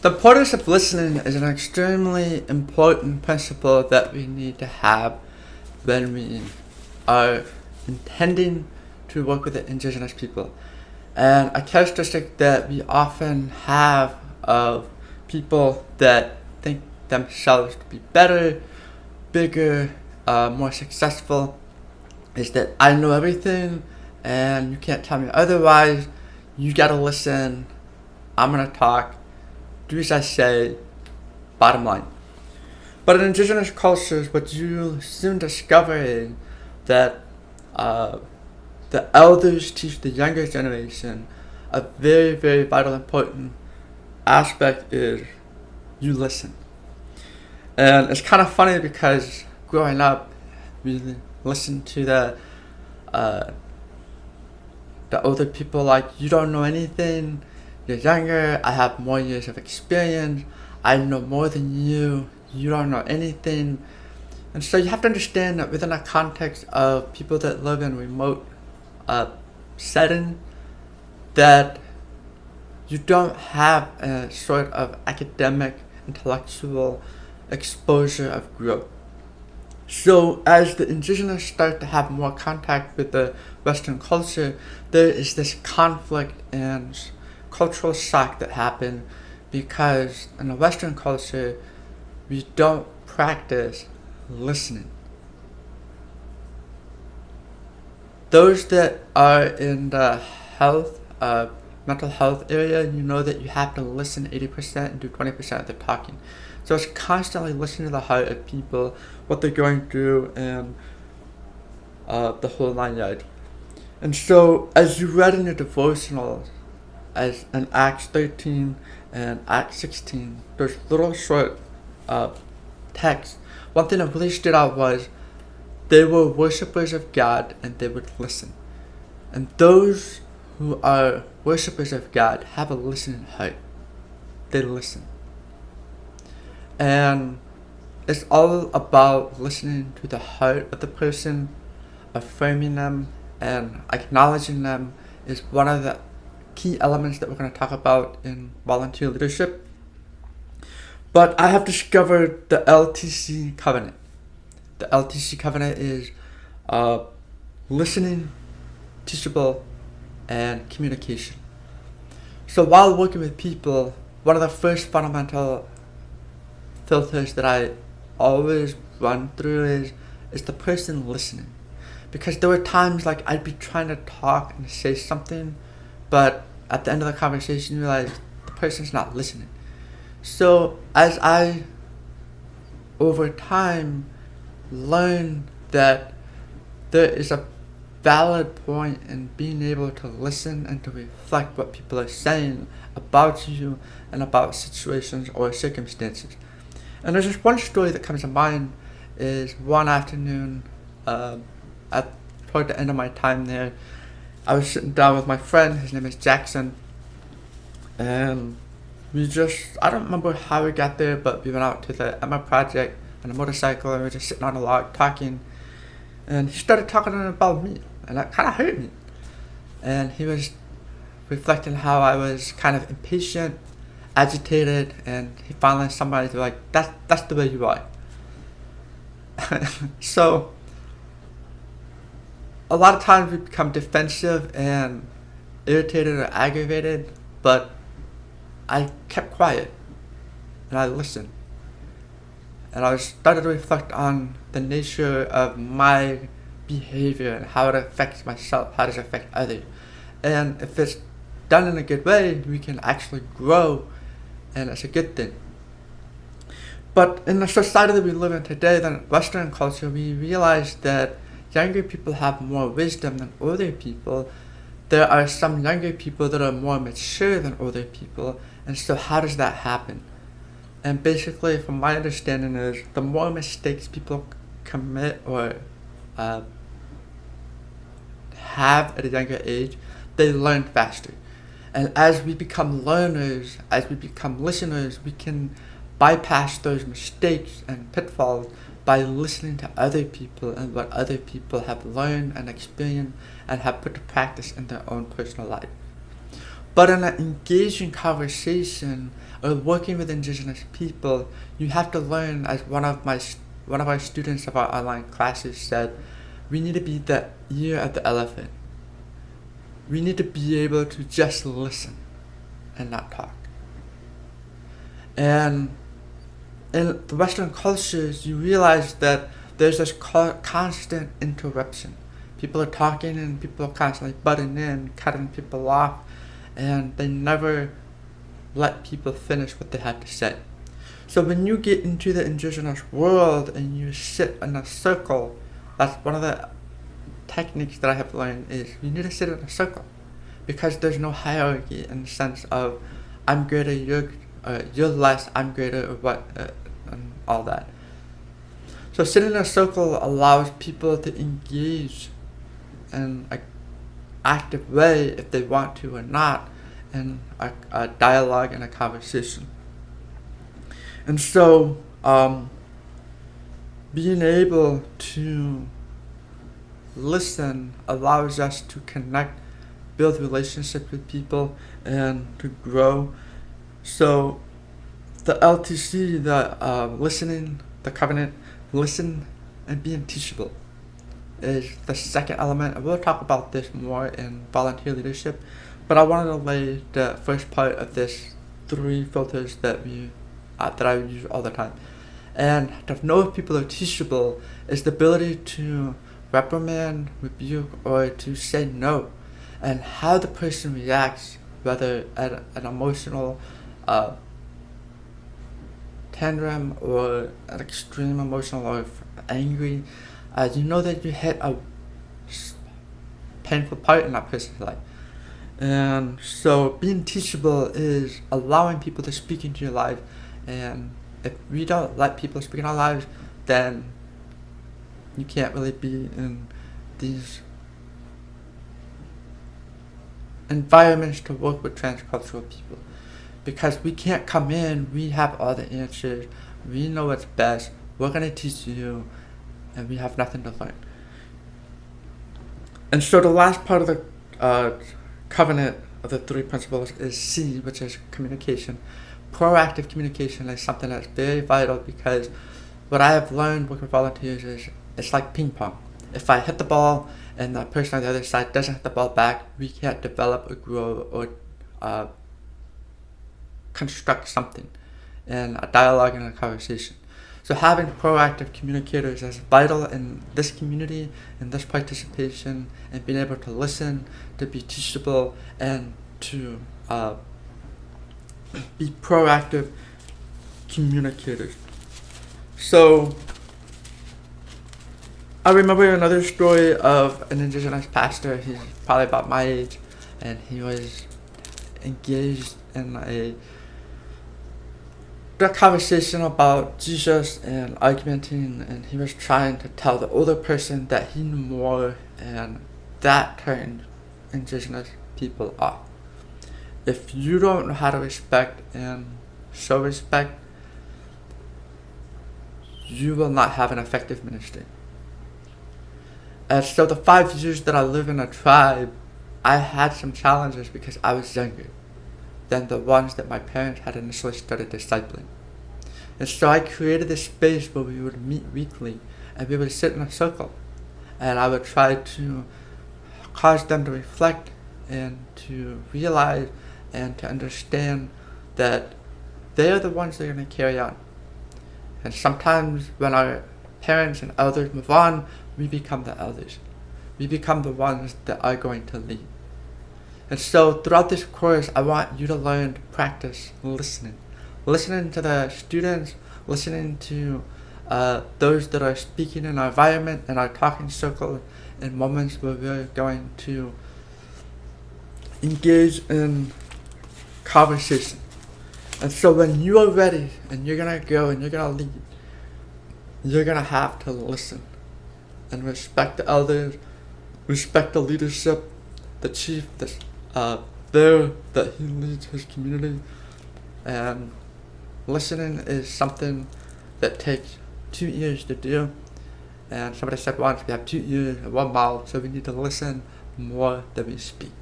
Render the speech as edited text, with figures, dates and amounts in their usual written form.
The importance of listening is an extremely important principle that we need to have when we are intending to work with the indigenous people. And a characteristic that we often have of people that think themselves to be better, bigger, more successful is that I know everything and you can't tell me otherwise. You gotta listen. I'm gonna talk. Do as I say. Bottom line. But in indigenous cultures, what you soon discover is that the elders teach the younger generation a very, very vital, important aspect is you listen. And it's kind of funny because growing up, we listened to uh, the older people like, you don't know anything, you're younger, I have more years of experience, I know more than you don't know anything. And so you have to understand that within a context of people that live in remote setting, that you don't have a sort of academic, intellectual exposure of growth. So as the indigenous start to have more contact with the Western culture, there is this conflict and cultural shock that happen because in the Western culture, we don't practice listening. Those that are in the mental health area, you know that you have to listen 80% and do 20% of the talking. So it's constantly listening to the heart of people, what they're going through, and the whole 9 yards. And so, as you read in your devotionals, as in Acts 13 and Acts 16, those little short texts, one thing that really stood out was they were worshippers of God and they would listen. And those who are worshippers of God have a listening heart. They listen. And it's all about listening to the heart of the person, affirming them, and acknowledging them is one of the key elements that we're going to talk about in volunteer leadership. But I have discovered the LTC covenant. The LTC covenant is listening, teachable, and communication. So while working with people, one of the first fundamental filters that I always run through is the person listening. Because there were times like I'd be trying to talk and say something, but at the end of the conversation you realize the person's not listening. So as I, over time, learn that there is a valid point in being able to listen and to reflect what people are saying about you and about situations or circumstances. And there's just one story that comes to mind is one afternoon toward the end of my time there, I was sitting down with my friend, his name is Jackson, and I don't remember how we got there, but we went out to the Emma Project on a motorcycle and we were just sitting on a log talking, and he started talking about me, and that kind of hurt me. And he was reflecting how I was kind of impatient, agitated, and he finally somebody was like, that's the way you are. So a lot of times we become defensive and irritated or aggravated, but I kept quiet and I listened. And I started to reflect on the nature of my behavior and how it affects myself, how does it affect others. And if it's done in a good way, we can actually grow, and it's a good thing. But in the society that we live in today, the Western culture, we realize that younger people have more wisdom than older people. There are some younger people that are more mature than older people, and so how does that happen? And basically, from my understanding is, the more mistakes people commit or have at a younger age, they learn faster. And as we become learners, as we become listeners, we can bypass those mistakes and pitfalls by listening to other people and what other people have learned and experienced and have put to practice in their own personal life. But in an engaging conversation or working with Indigenous people, you have to learn, as one of our students of our online classes said, we need to be the ear of the elephant. We need to be able to just listen and not talk. And in the Western cultures, you realize that there's this constant interruption. People are talking and people are constantly butting in, cutting people off, and they never let people finish what they have to say. So when you get into the Indigenous world and you sit in a circle, that's one of the techniques that I have learned, is you need to sit in a circle, because there's no hierarchy in the sense of I'm greater, you're less, I'm greater, or what, and all that. So sitting in a circle allows people to engage in an active way, if they want to or not, in a dialogue and a conversation. And so being able to listen allows us to connect, build relationships with people, and to grow. So the LTC, the listening, the covenant, listen and being teachable, is the second element. And we'll talk about this more in volunteer leadership, but I wanted to lay the first part of this 3 filters that I use all the time. And to know if people are teachable is the ability to reprimand, rebuke, or to say no, and how the person reacts, whether at an emotional tantrum or an extreme emotional or angry, you know that you hit a painful part in that person's life. And so being teachable is allowing people to speak into your life, and if we don't let people speak in our lives, then you can't really be in these environments to work with transcultural people, because we can't come in, we have all the answers, we know what's best, we're going to teach you, and we have nothing to learn. And so the last part of the covenant of the 3 principles is C, which is communication. Proactive communication is something that's very vital, because what I have learned working with volunteers is it's like ping pong. If I hit the ball and the person on the other side doesn't hit the ball back, we can't develop or grow or construct something in a dialogue and a conversation. So having proactive communicators is vital in this community, in this participation, and being able to listen, to be teachable, and to be proactive communicators. So I remember another story of an Indigenous pastor. He's probably about my age, and he was engaged in a conversation about Jesus and argumenting, and he was trying to tell the older person that he knew more, and that turned Indigenous people off. If you don't know how to respect and show respect, you will not have an effective ministry. And so the 5 years that I lived in a tribe, I had some challenges because I was younger than the ones that my parents had initially started discipling. And so I created this space where we would meet weekly, and we would sit in a circle, and I would try to cause them to reflect and to realize and to understand that they are the ones that are going to carry on. And sometimes when our parents and elders move on, we become the elders. We become the ones that are going to lead. And so throughout this course, I want you to learn to practice listening. Listening to the students, listening to those that are speaking in our environment, in our talking circle, in moments where we're going to engage in conversation. And so when you are ready and you're going to go and you're going to lead, you're going to have to listen and respect the elders, respect the leadership, the chief that's there, that he leads his community. And listening is something that takes 2 ears to do. And somebody said once, we have 2 ears and 1 mouth, so we need to listen more than we speak.